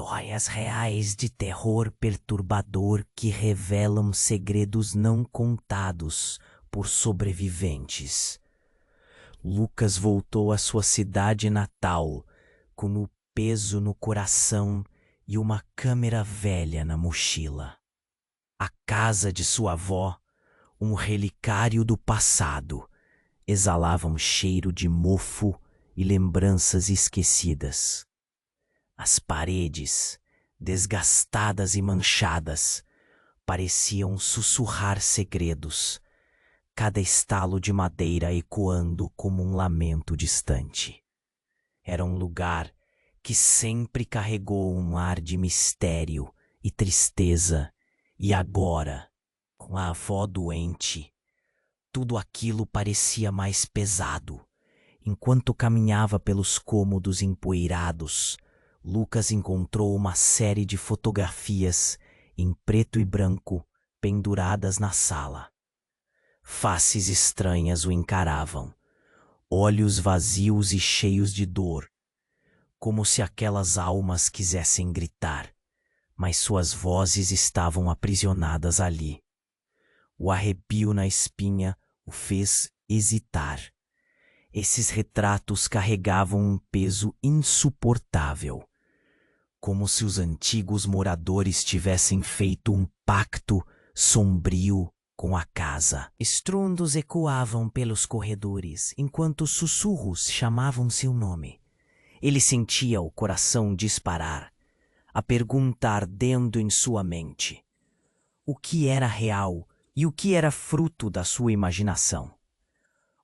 Histórias reais de terror perturbador que revelam segredos não contados por sobreviventes. Lucas voltou à sua cidade natal, com o peso no coração e uma câmera velha na mochila. A casa de sua avó, um relicário do passado, exalava um cheiro de mofo e lembranças esquecidas. As paredes, desgastadas e manchadas, pareciam sussurrar segredos, cada estalo de madeira ecoando como um lamento distante. Era um lugar que sempre carregou um ar de mistério e tristeza, e agora, com a avó doente, tudo aquilo parecia mais pesado. Enquanto caminhava pelos cômodos empoeirados, Lucas encontrou uma série de fotografias em preto e branco penduradas na sala. Faces estranhas o encaravam, olhos vazios e cheios de dor, como se aquelas almas quisessem gritar, mas suas vozes estavam aprisionadas ali. O arrepio na espinha o fez hesitar. Esses retratos carregavam um peso insuportável, como se os antigos moradores tivessem feito um pacto sombrio com a casa. Estrondos ecoavam pelos corredores, enquanto sussurros chamavam seu nome. Ele sentia o coração disparar, a pergunta ardendo em sua mente. O que era real e o que era fruto da sua imaginação?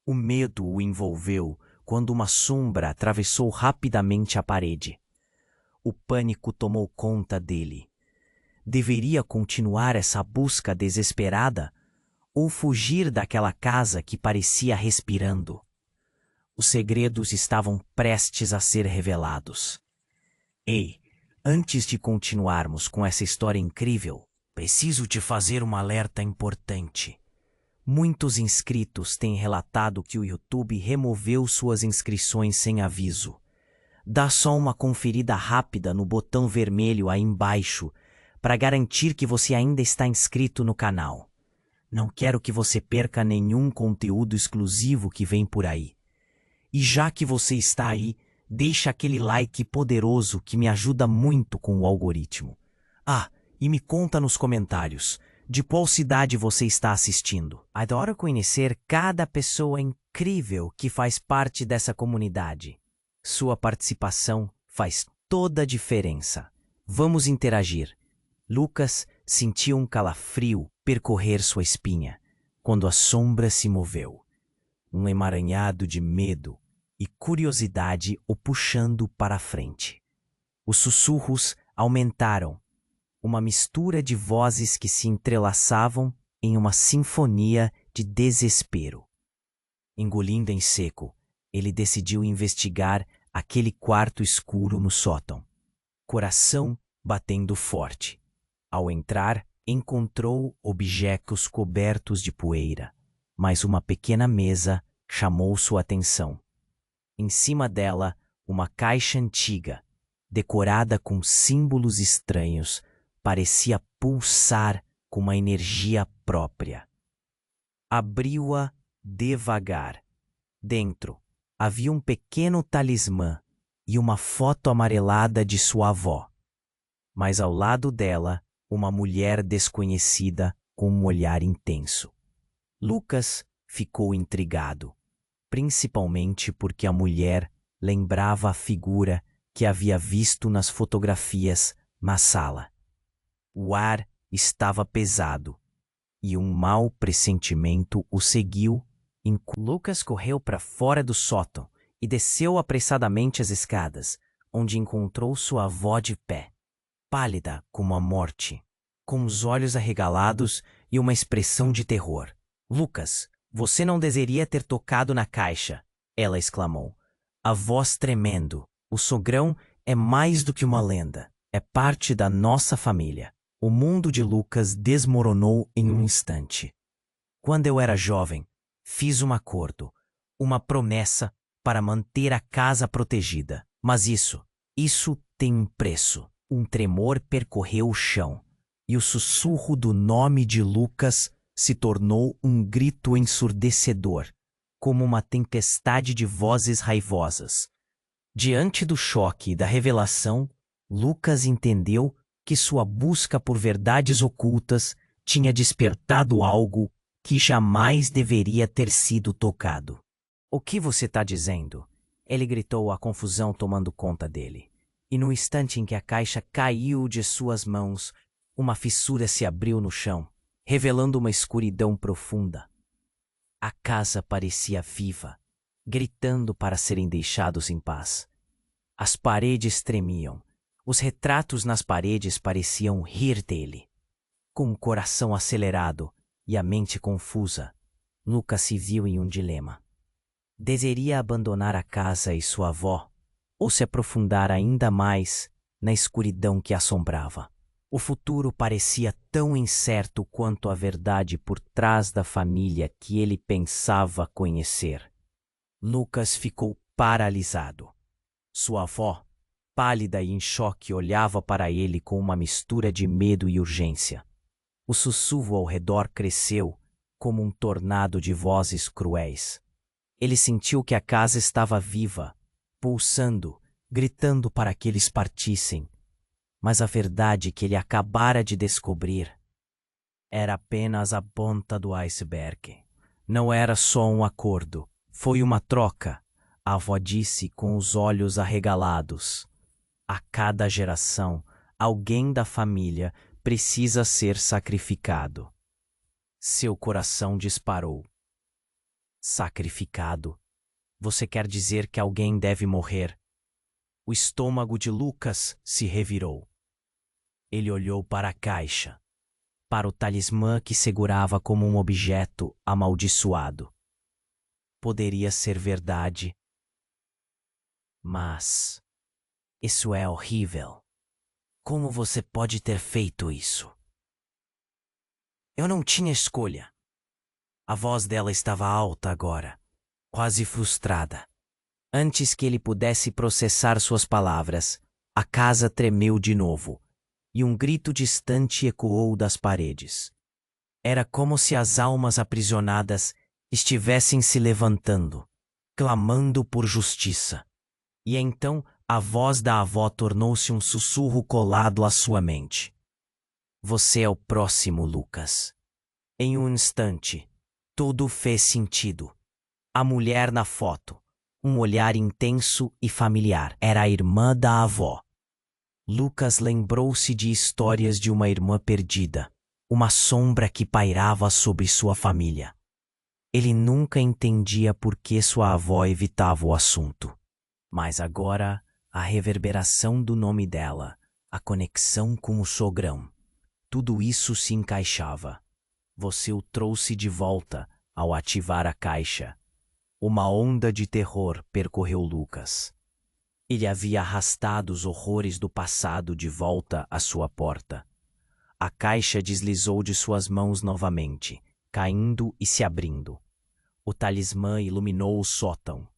O medo o envolveu quando uma sombra atravessou rapidamente a parede. O pânico tomou conta dele. Deveria continuar essa busca desesperada ou fugir daquela casa que parecia respirando? Os segredos estavam prestes a ser revelados. Ei, antes de continuarmos com essa história incrível, preciso te fazer um alerta importante. Muitos inscritos têm relatado que o YouTube removeu suas inscrições sem aviso. Dá só uma conferida rápida no botão vermelho aí embaixo para garantir que você ainda está inscrito no canal. Não quero que você perca nenhum conteúdo exclusivo que vem por aí. E já que você está aí, deixa aquele like poderoso que me ajuda muito com o algoritmo. Ah, e me conta nos comentários de qual cidade você está assistindo. Adoro conhecer cada pessoa incrível que faz parte dessa comunidade. Sua participação faz toda a diferença. Vamos interagir. Lucas sentiu um calafrio percorrer sua espinha quando a sombra se moveu. Um emaranhado de medo e curiosidade o puxando para a frente. Os sussurros aumentaram, uma mistura de vozes que se entrelaçavam em uma sinfonia de desespero. Engolindo em seco, ele decidiu investigar aquele quarto escuro no sótão, coração batendo forte. Ao entrar, encontrou objetos cobertos de poeira, mas uma pequena mesa chamou sua atenção. Em cima dela, uma caixa antiga, decorada com símbolos estranhos, parecia pulsar com uma energia própria. Abriu-a devagar. Dentro, havia um pequeno talismã e uma foto amarelada de sua avó. Mas ao lado dela, uma mulher desconhecida com um olhar intenso. Lucas ficou intrigado, principalmente porque a mulher lembrava a figura que havia visto nas fotografias na sala. O ar estava pesado e um mau pressentimento o seguiu. Lucas correu para fora do sótão e desceu apressadamente as escadas, onde encontrou sua avó de pé, pálida como a morte, com os olhos arregalados e uma expressão de terror. Lucas, você não deveria ter tocado na caixa, ela exclamou, a voz tremendo. O sogrão é mais do que uma lenda, é parte da nossa família. O mundo de Lucas desmoronou em um instante. Quando eu era jovem, fiz um acordo, uma promessa para manter a casa protegida. Mas isso tem um preço. Um tremor percorreu o chão, e o sussurro do nome de Lucas se tornou um grito ensurdecedor, como uma tempestade de vozes raivosas. Diante do choque e da revelação, Lucas entendeu que sua busca por verdades ocultas tinha despertado algo que jamais deveria ter sido tocado. "O que você está dizendo?" Ele gritou, a confusão tomando conta dele. E no instante em que a caixa caiu de suas mãos, uma fissura se abriu no chão, revelando uma escuridão profunda. A casa parecia viva, gritando para serem deixados em paz. As paredes tremiam. Os retratos nas paredes pareciam rir dele. Com o coração acelerado e a mente confusa, Lucas se viu em um dilema. Deveria abandonar a casa e sua avó, ou se aprofundar ainda mais na escuridão que assombrava. O futuro parecia tão incerto quanto a verdade por trás da família que ele pensava conhecer. Lucas ficou paralisado. Sua avó, pálida e em choque, olhava para ele com uma mistura de medo e urgência. O sussurro ao redor cresceu, como um tornado de vozes cruéis. Ele sentiu que a casa estava viva, pulsando, gritando para que eles partissem. Mas a verdade que ele acabara de descobrir era apenas a ponta do iceberg. Não era só um acordo, foi uma troca, a avó disse com os olhos arregalados. A cada geração, alguém da família precisa ser sacrificado. Seu coração disparou. Sacrificado? Você quer dizer que alguém deve morrer? O estômago de Lucas se revirou. Ele olhou para a caixa, para o talismã que segurava como um objeto amaldiçoado. Poderia ser verdade, mas isso é horrível. Como você pode ter feito isso? Eu não tinha escolha. A voz dela estava alta agora, quase frustrada. Antes que ele pudesse processar suas palavras, a casa tremeu de novo, e um grito distante ecoou das paredes. Era como se as almas aprisionadas estivessem se levantando, clamando por justiça. E então a voz da avó tornou-se um sussurro colado à sua mente. Você é o próximo, Lucas. Em um instante, tudo fez sentido. A mulher na foto, um olhar intenso e familiar, era a irmã da avó. Lucas lembrou-se de histórias de uma irmã perdida, uma sombra que pairava sobre sua família. Ele nunca entendia por que sua avó evitava o assunto. Mas agora, a reverberação do nome dela, a conexão com o sogrão, tudo isso se encaixava. Você o trouxe de volta ao ativar a caixa. Uma onda de terror percorreu Lucas. Ele havia arrastado os horrores do passado de volta à sua porta. A caixa deslizou de suas mãos novamente, caindo e se abrindo. O talismã iluminou o sótão,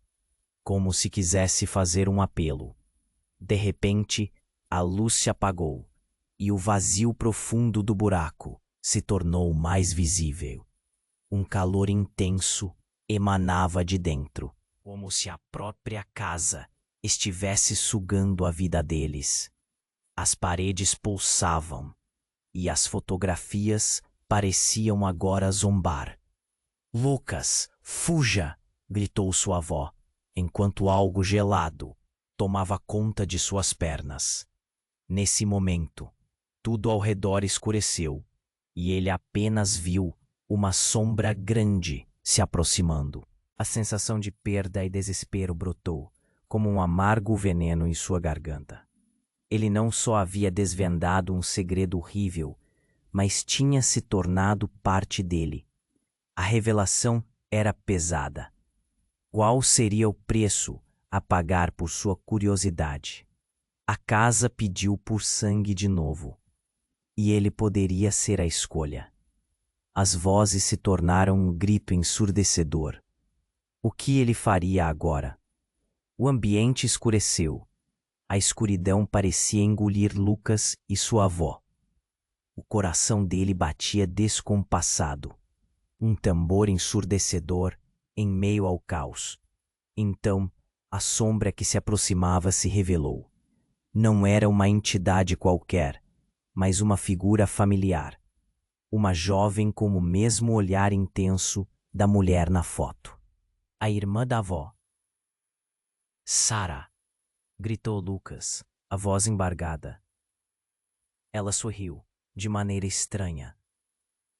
como se quisesse fazer um apelo. De repente, a luz se apagou e o vazio profundo do buraco se tornou mais visível. Um calor intenso emanava de dentro, como se a própria casa estivesse sugando a vida deles. As paredes pulsavam e as fotografias pareciam agora zombar. Lucas, fuja! Gritou sua avó, enquanto algo gelado tomava conta de suas pernas. Nesse momento, tudo ao redor escureceu e ele apenas viu uma sombra grande se aproximando. A sensação de perda e desespero brotou, como um amargo veneno em sua garganta. Ele não só havia desvendado um segredo horrível, mas tinha se tornado parte dele. A revelação era pesada. Qual seria o preço a pagar por sua curiosidade? A casa pediu por sangue de novo, e ele poderia ser a escolha. As vozes se tornaram um grito ensurdecedor. O que ele faria agora? O ambiente escureceu. A escuridão parecia engolir Lucas e sua avó. O coração dele batia descompassado. Um tambor ensurdecedor em meio ao caos. Então, a sombra que se aproximava se revelou. Não era uma entidade qualquer, mas uma figura familiar. Uma jovem com o mesmo olhar intenso da mulher na foto. A irmã da avó. Sarah! Gritou Lucas, a voz embargada. Ela sorriu, de maneira estranha.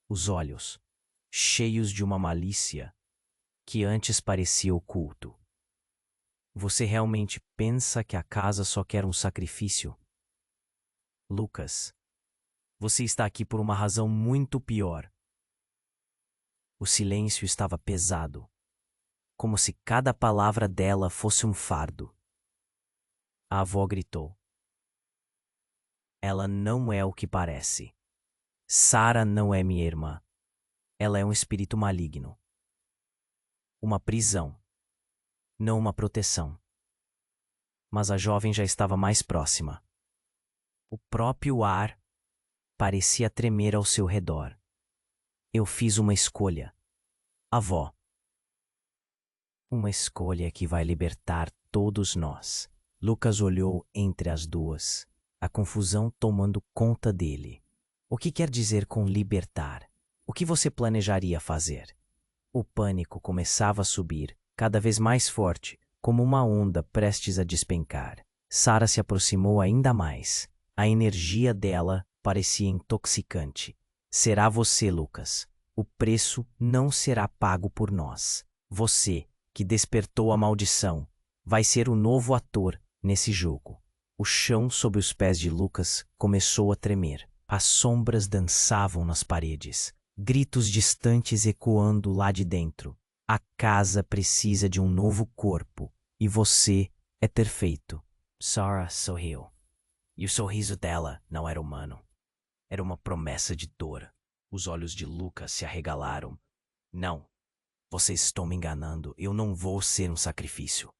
Os olhos, cheios de uma malícia que antes parecia oculto. Você realmente pensa que a casa só quer um sacrifício? Lucas, você está aqui por uma razão muito pior. O silêncio estava pesado, como se cada palavra dela fosse um fardo. A avó gritou. Ela não é o que parece. Sarah não é minha irmã. Ela é um espírito maligno. Uma prisão, não uma proteção. Mas a jovem já estava mais próxima. O próprio ar parecia tremer ao seu redor. Eu fiz uma escolha. Avó. Uma escolha que vai libertar todos nós. Lucas olhou entre as duas, a confusão tomando conta dele. O que quer dizer com libertar? O que você planejaria fazer? O pânico começava a subir, cada vez mais forte, como uma onda prestes a despencar. Sarah se aproximou ainda mais. A energia dela parecia intoxicante. Será você, Lucas. O preço não será pago por nós. Você, que despertou a maldição, vai ser o novo ator nesse jogo. O chão sob os pés de Lucas começou a tremer. As sombras dançavam nas paredes, gritos distantes ecoando lá de dentro. A casa precisa de um novo corpo, e você é perfeito. Sarah sorriu. E o sorriso dela não era humano. Era uma promessa de dor. Os olhos de Lucas se arregalaram. Não, vocês estão me enganando. Eu não vou ser um sacrifício.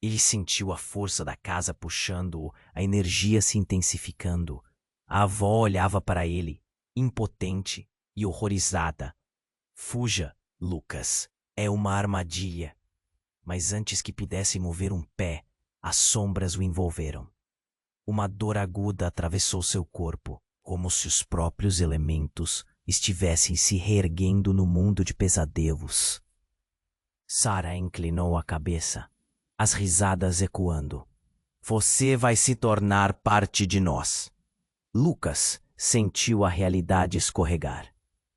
Ele sentiu a força da casa puxando-o, a energia se intensificando. A avó olhava para ele, impotente e horrorizada. Fuja, Lucas. É uma armadilha. Mas antes que pudesse mover um pé, as sombras o envolveram. Uma dor aguda atravessou seu corpo, como se os próprios elementos estivessem se reerguendo no mundo de pesadelos. Sarah inclinou a cabeça, as risadas ecoando. Você vai se tornar parte de nós. Lucas sentiu a realidade escorregar.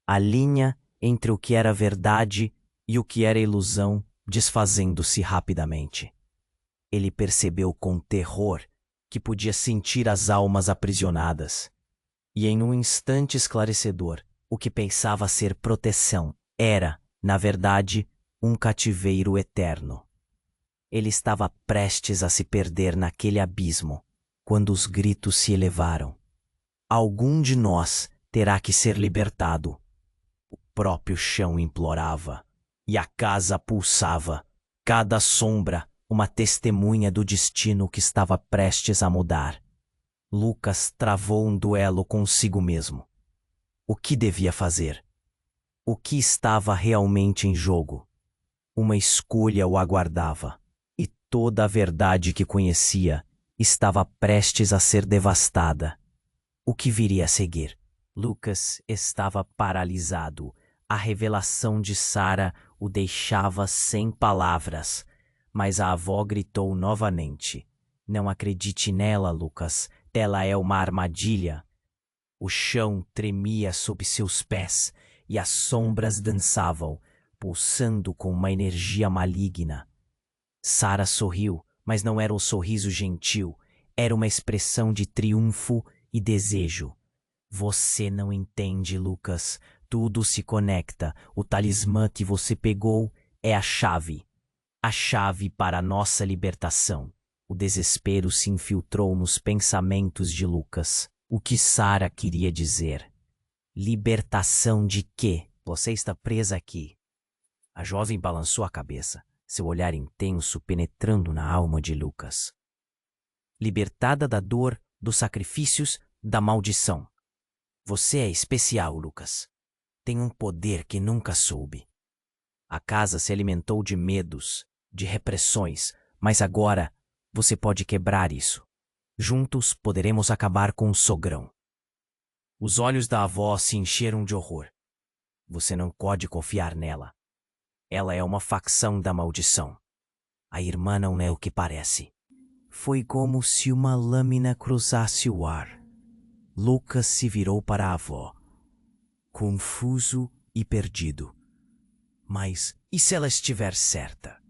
A linha entre o que era verdade e o que era ilusão desfazendo-se rapidamente. Ele percebeu com terror que podia sentir as almas aprisionadas. E em um instante esclarecedor, o que pensava ser proteção era, na verdade, um cativeiro eterno. Ele estava prestes a se perder naquele abismo, quando os gritos se elevaram. Algum de nós terá que ser libertado. O próprio chão implorava, e a casa pulsava, cada sombra uma testemunha do destino que estava prestes a mudar. Lucas travou um duelo consigo mesmo. O que devia fazer? O que estava realmente em jogo? Uma escolha o aguardava, e toda a verdade que conhecia estava prestes a ser devastada. O que viria a seguir? Lucas estava paralisado. A revelação de Sarah o deixava sem palavras. Mas a avó gritou novamente. Não acredite nela, Lucas. Ela é uma armadilha. O chão tremia sob seus pés e as sombras dançavam, pulsando com uma energia maligna. Sarah sorriu, mas não era um sorriso gentil. Era uma expressão de triunfo e desejo. Você não entende, Lucas. Tudo se conecta. O talismã que você pegou é a chave. A chave para a nossa libertação. O desespero se infiltrou nos pensamentos de Lucas. O que Sarah queria dizer? Libertação de quê? Você está presa aqui. A jovem balançou a cabeça, seu olhar intenso penetrando na alma de Lucas. libertada da dor, dos sacrifícios, da maldição. Você é especial, Lucas. Tem um poder que nunca soube. A casa se alimentou de medos, de repressões, mas agora você pode quebrar isso. Juntos poderemos acabar com o sogrão. Os olhos da avó se encheram de horror. Você não pode confiar nela. Ela é uma facção da maldição. A irmã não é o que parece. Foi como se uma lâmina cruzasse o ar. Lucas se virou para a avó, confuso e perdido. Mas e se ela estiver certa?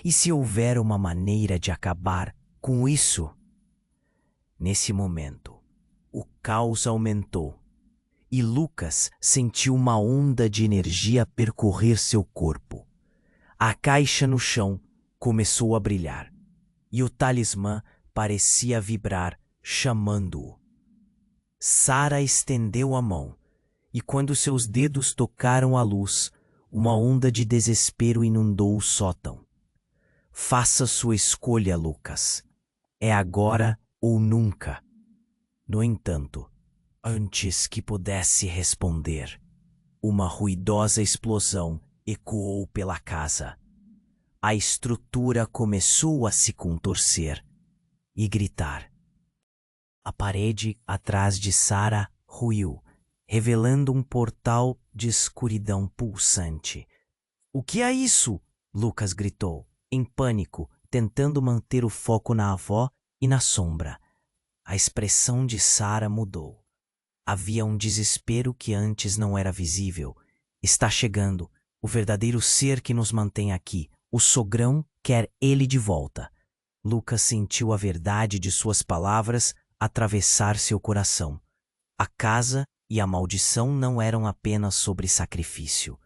E se houver uma maneira de acabar com isso? Nesse momento, o caos aumentou e Lucas sentiu uma onda de energia percorrer seu corpo. A caixa no chão começou a brilhar e o talismã parecia vibrar, chamando-o. Sara estendeu a mão e quando seus dedos tocaram a luz, uma onda de desespero inundou o sótão. Faça sua escolha, Lucas. É agora ou nunca. No entanto, antes que pudesse responder, uma ruidosa explosão ecoou pela casa. A estrutura começou a se contorcer e gritar. A parede atrás de Sara ruiu, revelando um portal de escuridão pulsante. O que é isso? Lucas gritou, em pânico, tentando manter o foco na avó e na sombra. A expressão de Sara mudou. Havia um desespero que antes não era visível. Está chegando, o verdadeiro ser que nos mantém aqui. O sogrão quer ele de volta. Lucas sentiu a verdade de suas palavras atravessar seu coração. A casa e a maldição não eram apenas sobre sacrifício.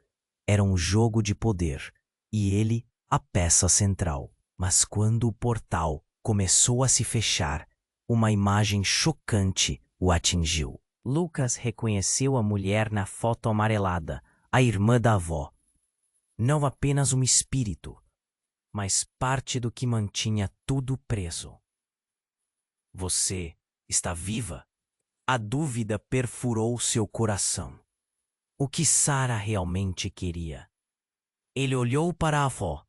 Era um jogo de poder, e ele, a peça central. Mas quando o portal começou a se fechar, uma imagem chocante o atingiu. Lucas reconheceu a mulher na foto amarelada, a irmã da avó. Não apenas um espírito, mas parte do que mantinha tudo preso. Você está viva? A dúvida perfurou seu coração. O que Sara realmente queria? Ele olhou para a avó,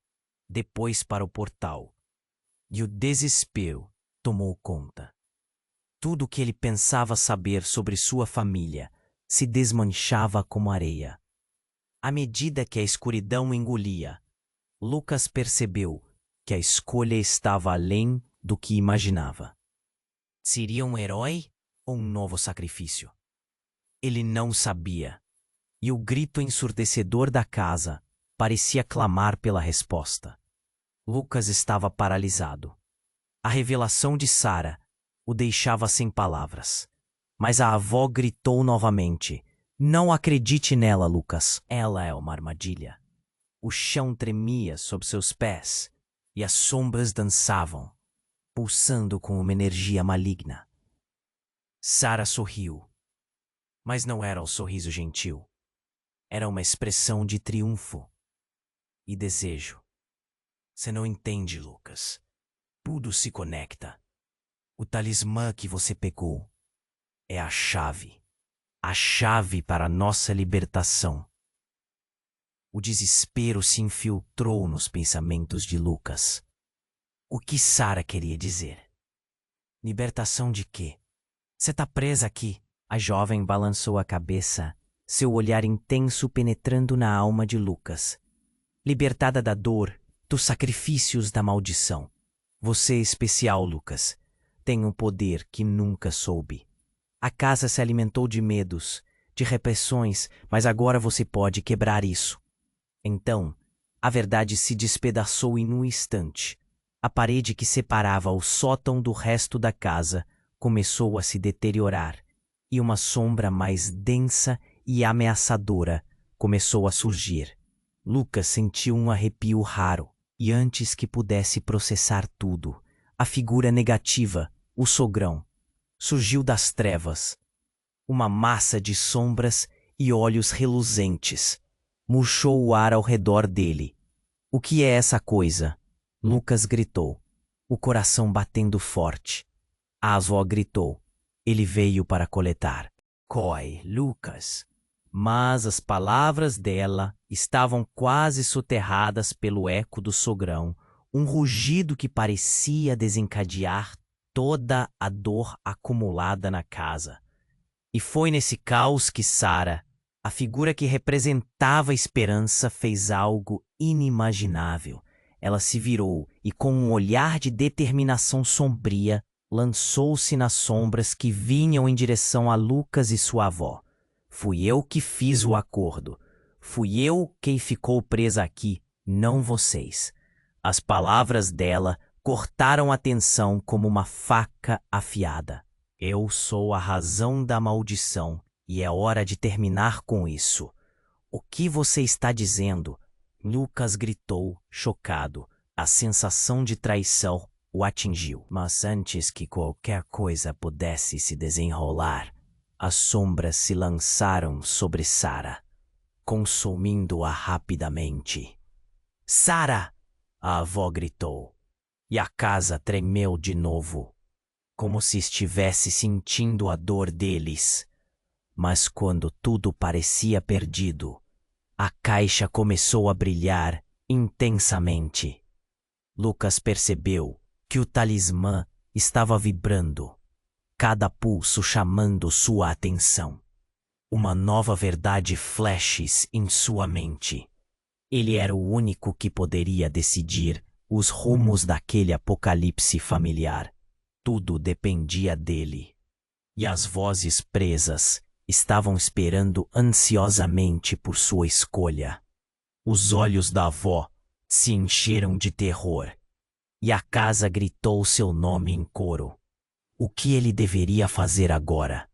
depois para o portal, e o desespero tomou conta. Tudo o que ele pensava saber sobre sua família se desmanchava como areia. À medida que a escuridão engolia, Lucas percebeu que a escolha estava além do que imaginava. Seria um herói ou um novo sacrifício? Ele não sabia, e o grito ensurdecedor da casa parecia clamar pela resposta. Lucas estava paralisado. A revelação de Sara o deixava sem palavras. Mas a avó gritou novamente. Não acredite nela, Lucas. Ela é uma armadilha. O chão tremia sob seus pés e as sombras dançavam, pulsando com uma energia maligna. Sara sorriu, mas não era um sorriso gentil. Era uma expressão de triunfo e desejo. Você não entende, Lucas. Tudo se conecta. O talismã que você pegou é a chave para a nossa libertação. O desespero se infiltrou nos pensamentos de Lucas. O que Sara queria dizer? Libertação de quê? Você tá presa aqui. A jovem balançou a cabeça, seu olhar intenso penetrando na alma de Lucas. Libertada da dor, dos sacrifícios da maldição. Você é especial, Lucas. Tem um poder que nunca soube. A casa se alimentou de medos, de repressões, mas agora você pode quebrar isso. Então, a verdade se despedaçou em um instante. A parede que separava o sótão do resto da casa começou a se deteriorar, e uma sombra mais densa e ameaçadora começou a surgir. Lucas sentiu um arrepio raro, e antes que pudesse processar tudo, a figura negativa, o sogrão, surgiu das trevas. Uma massa de sombras e olhos reluzentes murchou o ar ao redor dele. O que é essa coisa? Lucas gritou, o coração batendo forte. A avó gritou. Ele veio para coletar. Coi, Lucas. Mas as palavras dela estavam quase soterradas pelo eco do sogrão, um rugido que parecia desencadear toda a dor acumulada na casa. E foi nesse caos que Sara, a figura que representava a esperança, fez algo inimaginável. Ela se virou e, com um olhar de determinação sombria, lançou-se nas sombras que vinham em direção a Lucas e sua avó. Fui eu que fiz o acordo. Fui eu quem ficou presa aqui, não vocês. As palavras dela cortaram a tensão como uma faca afiada. Eu sou a razão da maldição e é hora de terminar com isso. O que você está dizendo? Lucas gritou, chocado. A sensação de traição o atingiu. Mas antes que qualquer coisa pudesse se desenrolar, as sombras se lançaram sobre Sara, consumindo-a rapidamente. Sara! A avó gritou, e a casa tremeu de novo, como se estivesse sentindo a dor deles. Mas quando tudo parecia perdido, a caixa começou a brilhar intensamente. Lucas percebeu que o talismã estava vibrando, cada pulso chamando sua atenção. Uma nova verdade flashes em sua mente. Ele era o único que poderia decidir os rumos daquele apocalipse familiar. Tudo dependia dele. E as vozes presas estavam esperando ansiosamente por sua escolha. Os olhos da avó se encheram de terror, e a casa gritou seu nome em coro. O que ele deveria fazer agora?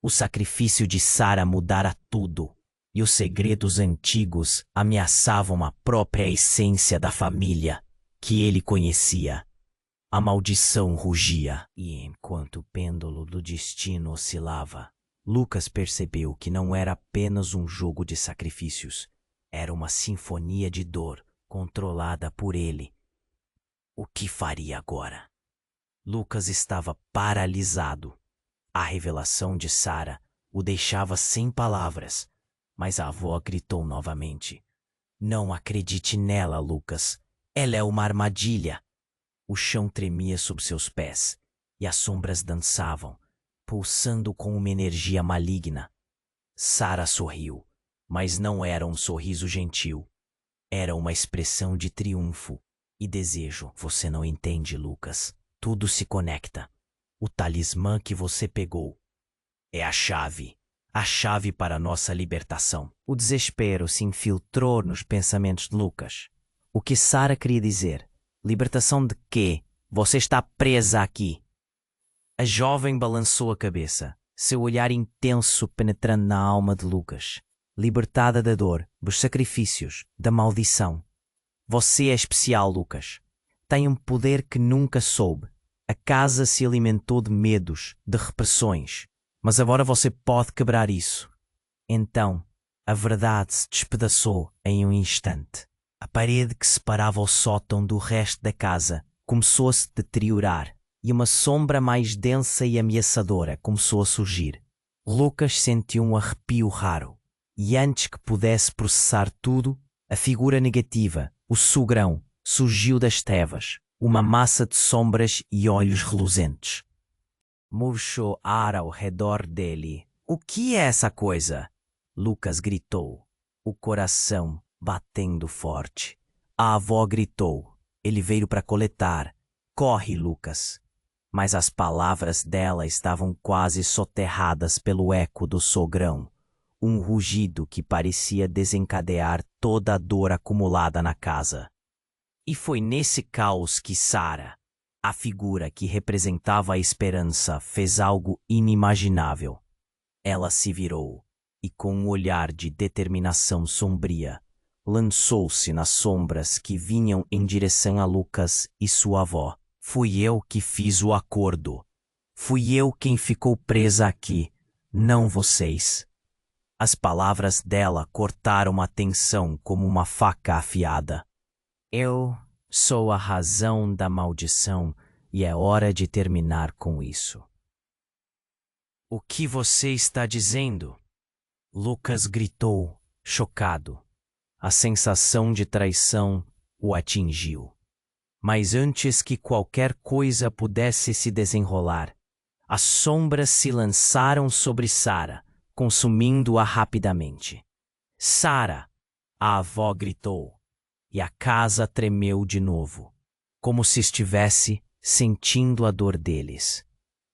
O sacrifício de Sara mudara tudo, e os segredos antigos ameaçavam a própria essência da família que ele conhecia. A maldição rugia, e enquanto o pêndulo do destino oscilava, Lucas percebeu que não era apenas um jogo de sacrifícios, era uma sinfonia de dor controlada por ele. O que faria agora? Lucas estava paralisado. A revelação de Sara o deixava sem palavras, mas a avó gritou novamente. Não acredite nela, Lucas. Ela é uma armadilha. O chão tremia sob seus pés, e as sombras dançavam, pulsando com uma energia maligna. Sara sorriu, mas não era um sorriso gentil. Era uma expressão de triunfo e desejo. Você não entende, Lucas. Tudo se conecta. O talismã que você pegou é a chave para nossa libertação. O desespero se infiltrou nos pensamentos de Lucas. O que Sara queria dizer? Libertação de quê? Você está presa aqui. A jovem balançou a cabeça, seu olhar intenso penetrando na alma de Lucas. Libertada da dor, dos sacrifícios, da maldição. Você é especial, Lucas. Tem um poder que nunca soube. A casa se alimentou de medos, de repressões. Mas agora você pode quebrar isso. Então, a verdade se despedaçou em um instante. A parede que separava o sótão do resto da casa começou a se deteriorar e uma sombra mais densa e ameaçadora começou a surgir. Lucas sentiu um arrepio raro e antes que pudesse processar tudo, a figura negativa, o sogrão, surgiu das trevas, uma massa de sombras e olhos reluzentes. Murchou ar ao redor dele. O que é essa coisa? Lucas gritou, o coração batendo forte. A avó gritou. Ele veio para coletar. Corre, Lucas. Mas as palavras dela estavam quase soterradas pelo eco do sogrão. Um rugido que parecia desencadear toda a dor acumulada na casa. E foi nesse caos que Sara, a figura que representava a esperança, fez algo inimaginável. Ela se virou e, com um olhar de determinação sombria, lançou-se nas sombras que vinham em direção a Lucas e sua avó. Fui eu que fiz o acordo. Fui eu quem ficou presa aqui, não vocês. As palavras dela cortaram a tensão como uma faca afiada. Eu sou a razão da maldição e é hora de terminar com isso. O que você está dizendo? Lucas gritou, chocado. A sensação de traição o atingiu. Mas antes que qualquer coisa pudesse se desenrolar, as sombras se lançaram sobre Sara, consumindo-a rapidamente. Sara! A avó gritou, e a casa tremeu de novo, como se estivesse sentindo a dor deles.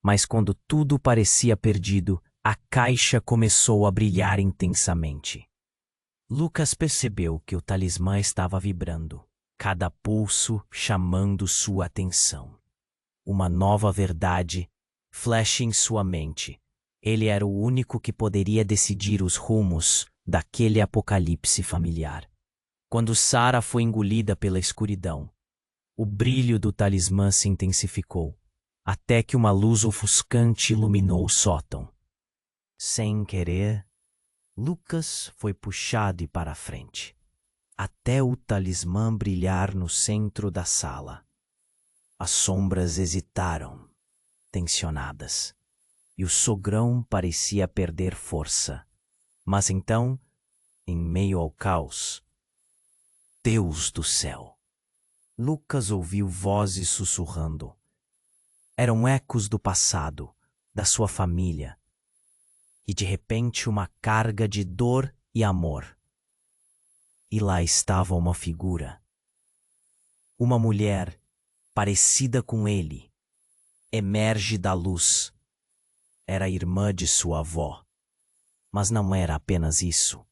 Mas quando tudo parecia perdido, a caixa começou a brilhar intensamente. Lucas percebeu que o talismã estava vibrando, cada pulso chamando sua atenção. Uma nova verdade flash em sua mente. Ele era o único que poderia decidir os rumos daquele apocalipse familiar. Quando Sara foi engolida pela escuridão, o brilho do talismã se intensificou, até que uma luz ofuscante iluminou o sótão. Sem querer, Lucas foi puxado para a frente, até o talismã brilhar no centro da sala. As sombras hesitaram, tensionadas, e o sogrão parecia perder força. Mas então, em meio ao caos, Deus do céu! Lucas ouviu vozes sussurrando. Eram ecos do passado, da sua família, e de repente uma carga de dor e amor. E lá estava uma figura. Uma mulher, parecida com ele, emerge da luz. Era a irmã de sua avó. Mas não era apenas isso.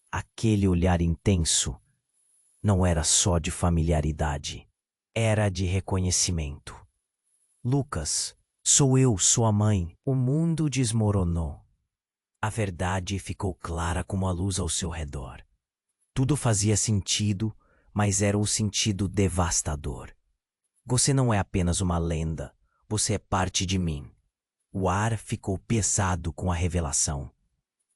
Aquele olhar intenso não era só de familiaridade, era de reconhecimento. Lucas, sou eu, sua mãe. O mundo desmoronou. A verdade ficou clara como a luz ao seu redor. Tudo fazia sentido, mas era um sentido devastador. Você não é apenas uma lenda, você é parte de mim. O ar ficou pesado com a revelação.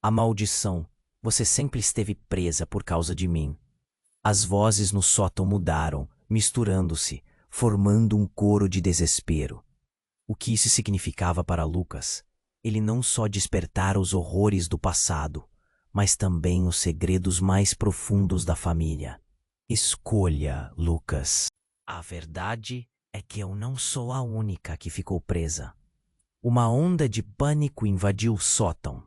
A maldição, você sempre esteve presa por causa de mim. As vozes no sótão mudaram, misturando-se, formando um coro de desespero. O que isso significava para Lucas? Ele não só despertara os horrores do passado, mas também os segredos mais profundos da família. Escolha, Lucas. A verdade é que eu não sou a única que ficou presa. Uma onda de pânico invadiu o sótão.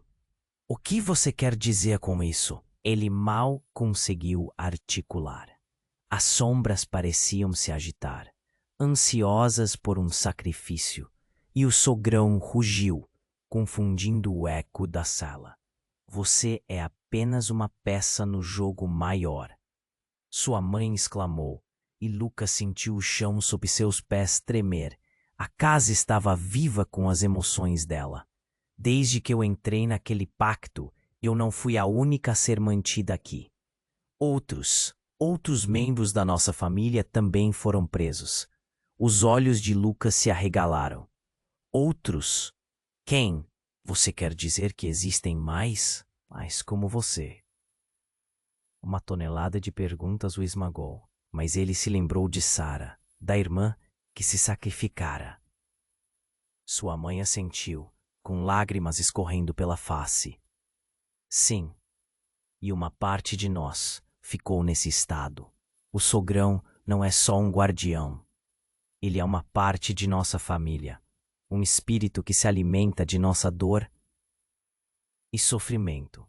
O que você quer dizer com isso? Ele mal conseguiu articular. As sombras pareciam se agitar, ansiosas por um sacrifício, e o sogrão rugiu, confundindo o eco da sala. Você é apenas uma peça no jogo maior. Sua mãe exclamou, e Lucas sentiu o chão sob seus pés tremer. A casa estava viva com as emoções dela. Desde que eu entrei naquele pacto, eu não fui a única a ser mantida aqui. Outros membros da nossa família também foram presos. Os olhos de Lucas se arregalaram. Outros? Quem? Você quer dizer que existem mais? Mais como você. Uma tonelada de perguntas o esmagou, mas ele se lembrou de Sara, da irmã que se sacrificara. Sua mãe assentiu, com lágrimas escorrendo pela face. Sim, e uma parte de nós ficou nesse estado. O sogrão não é só um guardião. Ele é uma parte de nossa família, um espírito que se alimenta de nossa dor e sofrimento.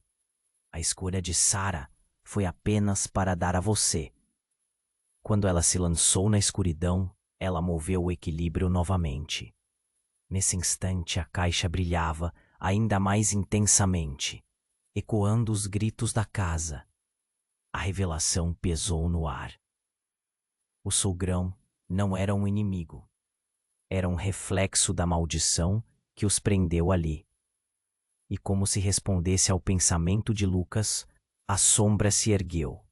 A escolha de Sara foi apenas para dar a você. Quando ela se lançou na escuridão, ela moveu o equilíbrio novamente. Nesse instante, a caixa brilhava ainda mais intensamente, ecoando os gritos da casa. A revelação pesou no ar. O sogrão não era um inimigo. Era um reflexo da maldição que os prendeu ali. E como se respondesse ao pensamento de Lucas, a sombra se ergueu,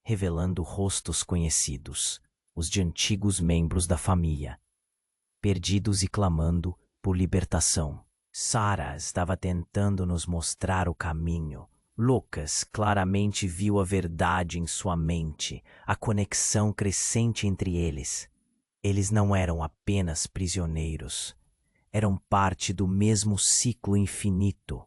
revelando rostos conhecidos, os de antigos membros da família, perdidos e clamando por libertação. Sara estava tentando nos mostrar o caminho. Lucas claramente viu a verdade em sua mente, a conexão crescente entre eles. Eles não eram apenas prisioneiros, eram parte do mesmo ciclo infinito.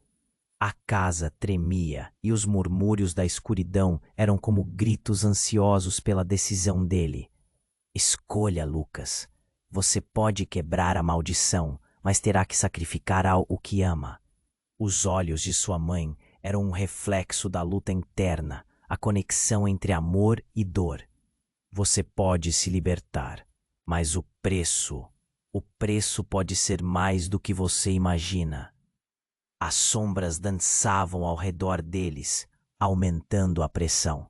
A casa tremia e os murmúrios da escuridão eram como gritos ansiosos pela decisão dele. Escolha, Lucas. Você pode quebrar a maldição, mas terá que sacrificar algo que ama. Os olhos de sua mãe eram um reflexo da luta interna, a conexão entre amor e dor. Você pode se libertar, mas o preço pode ser mais do que você imagina. As sombras dançavam ao redor deles, aumentando a pressão.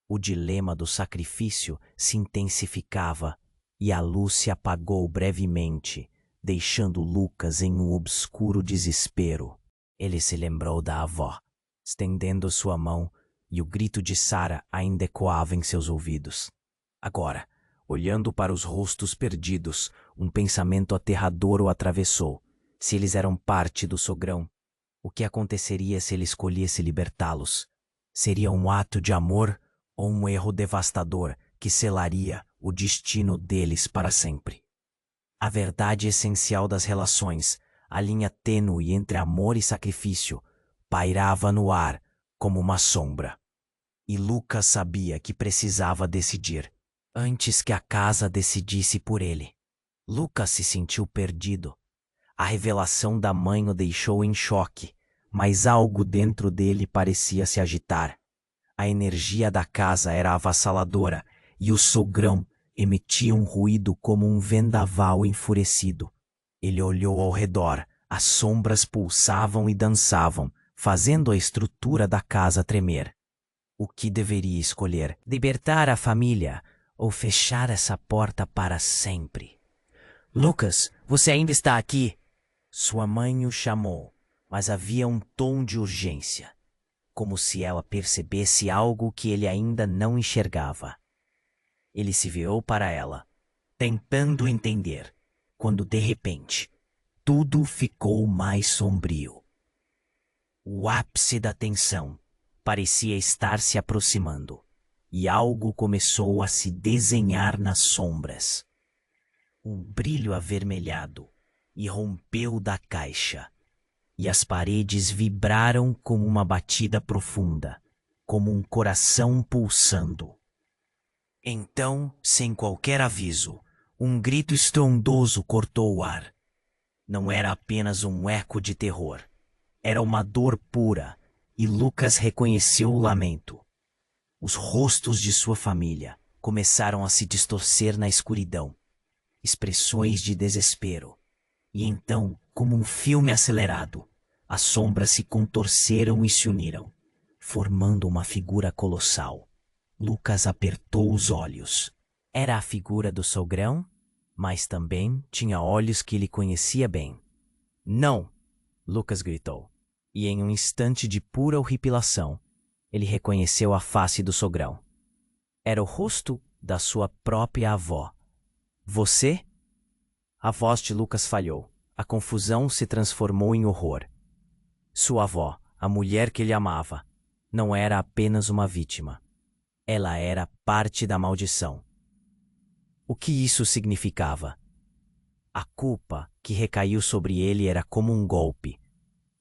O dilema do sacrifício se intensificava e a luz se apagou brevemente, deixando Lucas em um obscuro desespero. Ele se lembrou da avó, estendendo sua mão, e o grito de Sara ainda ecoava em seus ouvidos. Agora, olhando para os rostos perdidos, um pensamento aterrador o atravessou. Se eles eram parte do sogrão, o que aconteceria se ele escolhesse libertá-los? Seria um ato de amor ou um erro devastador que selaria o destino deles para sempre? A verdade essencial das relações, a linha tênue entre amor e sacrifício, pairava no ar como uma sombra. E Lucas sabia que precisava decidir, antes que a casa decidisse por ele. Lucas se sentiu perdido. A revelação da mãe o deixou em choque, mas algo dentro dele parecia se agitar. A energia da casa era avassaladora e o sogrão emitia um ruído como um vendaval enfurecido. Ele olhou ao redor, as sombras pulsavam e dançavam, fazendo a estrutura da casa tremer. O que deveria escolher? Libertar a família ou fechar essa porta para sempre? Lucas, você ainda está aqui? Sua mãe o chamou, mas havia um tom de urgência, como se ela percebesse algo que ele ainda não enxergava. Ele se virou para ela, tentando entender, quando de repente, tudo ficou mais sombrio. O ápice da tensão parecia estar se aproximando, e algo começou a se desenhar nas sombras. Um brilho avermelhado irrompeu da caixa, e as paredes vibraram como uma batida profunda, como um coração pulsando. Então, sem qualquer aviso, um grito estrondoso cortou o ar. Não era apenas um eco de terror. Era uma dor pura, e Lucas reconheceu o lamento. Os rostos de sua família começaram a se distorcer na escuridão. Expressões de desespero. E então, como um filme acelerado, as sombras se contorceram e se uniram, formando uma figura colossal. Lucas apertou os olhos. Era a figura do sogrão, mas também tinha olhos que ele conhecia bem. Não! Lucas gritou, e em um instante de pura horripilação, ele reconheceu a face do sogrão. Era o rosto da sua própria avó. Você? A voz de Lucas falhou. A confusão se transformou em horror. Sua avó, a mulher que ele amava, não era apenas uma vítima. Ela era parte da maldição. O que isso significava? A culpa que recaiu sobre ele era como um golpe,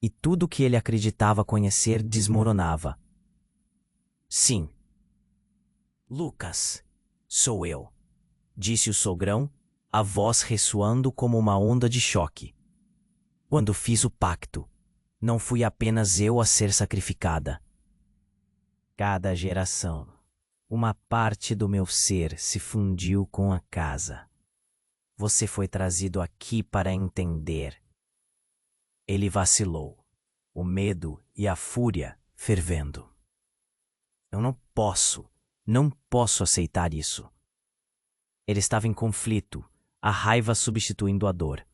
e tudo que ele acreditava conhecer desmoronava. Sim. Lucas, sou eu, disse o sogrão, a voz ressoando como uma onda de choque. Quando fiz o pacto, não fui apenas eu a ser sacrificada. Cada geração, uma parte do meu ser se fundiu com a casa. Você foi trazido aqui para entender. Ele vacilou, o medo e a fúria fervendo. Eu não posso aceitar isso. Ele estava em conflito, a raiva substituindo a dor.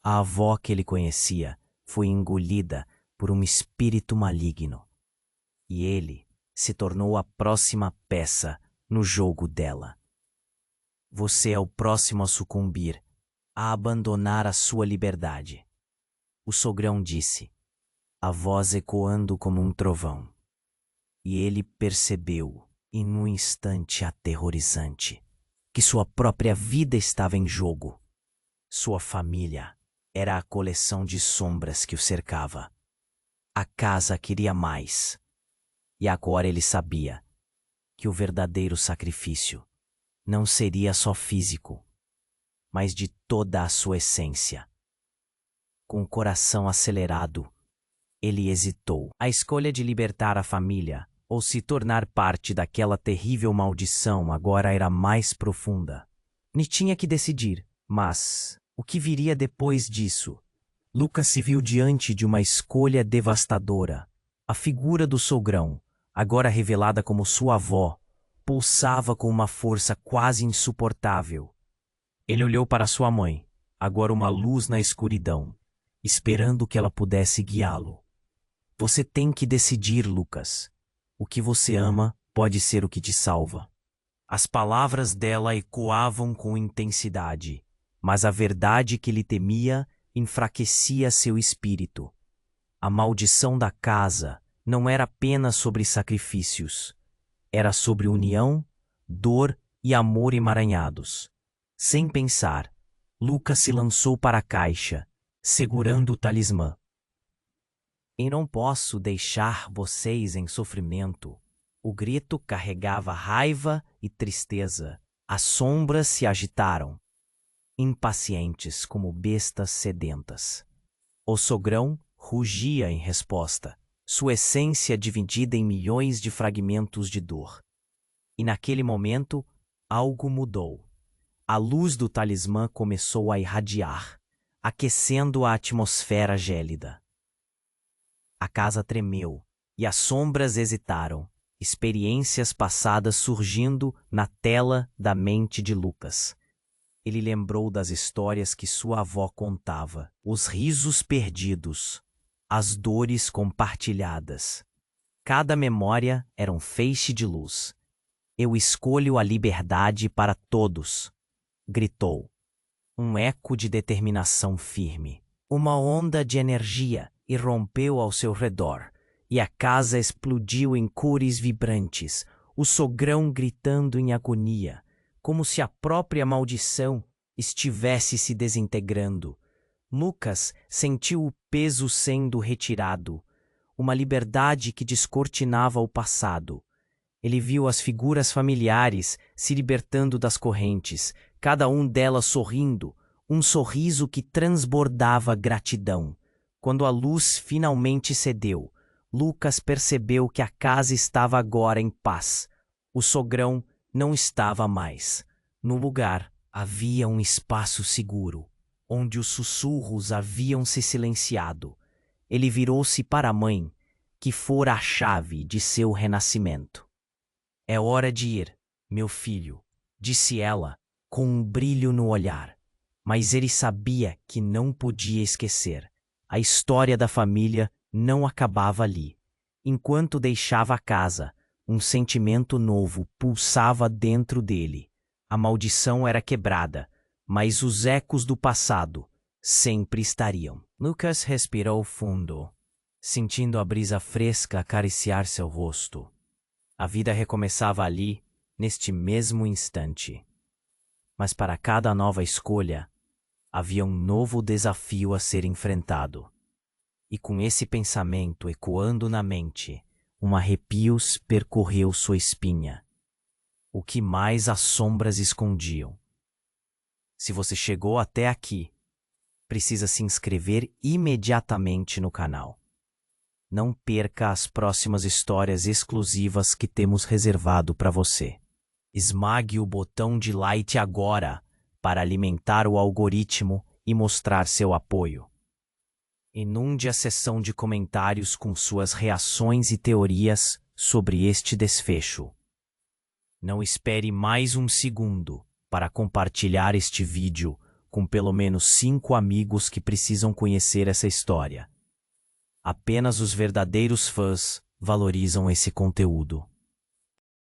A avó que ele conhecia foi engolida por um espírito maligno, e ele se tornou a próxima peça no jogo dela. Você é o próximo a sucumbir, a abandonar a sua liberdade. O sogrão disse, a voz ecoando como um trovão. E ele percebeu, em um instante aterrorizante, que sua própria vida estava em jogo. Sua família era a coleção de sombras que o cercava. A casa queria mais. E agora ele sabia que o verdadeiro sacrifício não seria só físico, mas de toda a sua essência. Com o coração acelerado, ele hesitou. A escolha de libertar a família ou se tornar parte daquela terrível maldição agora era mais profunda. Ele tinha que decidir, mas o que viria depois disso? Lucas se viu diante de uma escolha devastadora. A figura do sogrão, agora revelada como sua avó, pulsava com uma força quase insuportável. Ele olhou para sua mãe, agora uma luz na escuridão, esperando que ela pudesse guiá-lo. Você tem que decidir, Lucas. O que você ama pode ser o que te salva. As palavras dela ecoavam com intensidade, mas a verdade que ele temia enfraquecia seu espírito. A maldição da casa não era apenas sobre sacrifícios. Era sobre união, dor e amor emaranhados. Sem pensar, Lucas se lançou para a caixa, segurando o talismã. "Eu não posso deixar vocês em sofrimento." O grito carregava raiva e tristeza. As sombras se agitaram, impacientes como bestas sedentas. O sogrão rugia em resposta, sua essência dividida em milhões de fragmentos de dor. E naquele momento, algo mudou. A luz do talismã começou a irradiar, aquecendo a atmosfera gélida. A casa tremeu e as sombras hesitaram, experiências passadas surgindo na tela da mente de Lucas. Ele lembrou das histórias que sua avó contava, os risos perdidos, as dores compartilhadas. Cada memória era um feixe de luz. "Eu escolho a liberdade para todos", gritou. Um eco de determinação firme. Uma onda de energia irrompeu ao seu redor, e a casa explodiu em cores vibrantes, o sogrão gritando em agonia, como se a própria maldição estivesse se desintegrando. Lucas sentiu o peso sendo retirado, uma liberdade que descortinava o passado. Ele viu as figuras familiares se libertando das correntes, cada um delas sorrindo, um sorriso que transbordava gratidão. Quando a luz finalmente cedeu, Lucas percebeu que a casa estava agora em paz. O sogrão não estava mais. No lugar havia um espaço seguro, onde os sussurros haviam se silenciado. Ele virou-se para a mãe, que fora a chave de seu renascimento. "É hora de ir, meu filho", disse ela, com um brilho no olhar. Mas ele sabia que não podia esquecer. A história da família não acabava ali. Enquanto deixava a casa, um sentimento novo pulsava dentro dele. A maldição era quebrada, mas os ecos do passado sempre estariam. Lucas respirou fundo, sentindo a brisa fresca acariciar seu rosto. A vida recomeçava ali, neste mesmo instante. Mas para cada nova escolha, havia um novo desafio a ser enfrentado. E com esse pensamento ecoando na mente, um arrepio percorreu sua espinha. O que mais as sombras escondiam? Se você chegou até aqui, precisa se inscrever imediatamente no canal. Não perca as próximas histórias exclusivas que temos reservado para você. Esmague o botão de like agora para alimentar o algoritmo e mostrar seu apoio. Inunde a seção de comentários com suas reações e teorias sobre este desfecho. Não espere mais um segundo para compartilhar este vídeo com pelo menos 5 amigos que precisam conhecer essa história. Apenas os verdadeiros fãs valorizam esse conteúdo.